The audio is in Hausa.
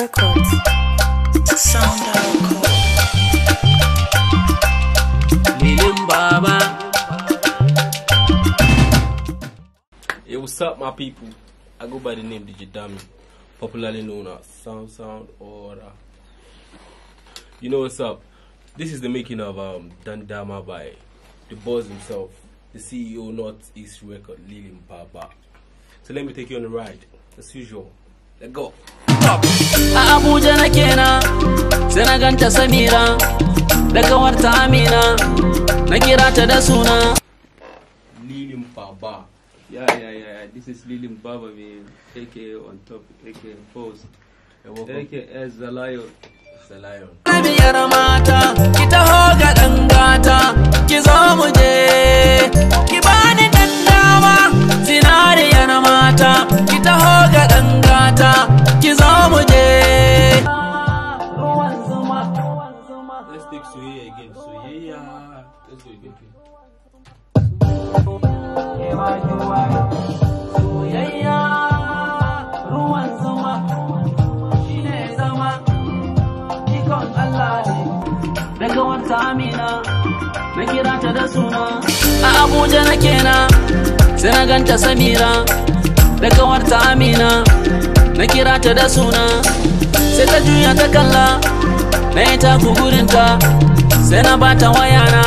Records. Sound out. Lilin Baba. Hey, what's up, my people? I go by the name Digidami, popularly known as Sound or you know what's up? This is the making of Dandama by the boss himself, the CEO Northeast Record, Lilin Baba. So let me take you on a ride, as usual. Let's go. Abuja na kena, sai na ganta Samira, da kawarta Amina, na kira ta da suna Lilin Baba. Yeah. This is Lilin Baba, man. AK on top, AK post, AK as the lion. The lion. Biyar mata, ki taho ga dan gata, ki zo mu je, ki bani dan dama, zinariyar mata, ki taho ga dan gata, ki zo mu je. Ruwan zuma. Let's take Soyayya again. Soyayya. Let's go again. Soyayya, ruwan zuma, shine zama, ikon Allah ne. Da kawarta Amina, na kira ta da suna. A Abuja na kena, sai na ganta Samira, da kawarta Amina, na kira ta da suna. Sai ta juya ta kalla, na yi taku gurinta, sai na bata wayana,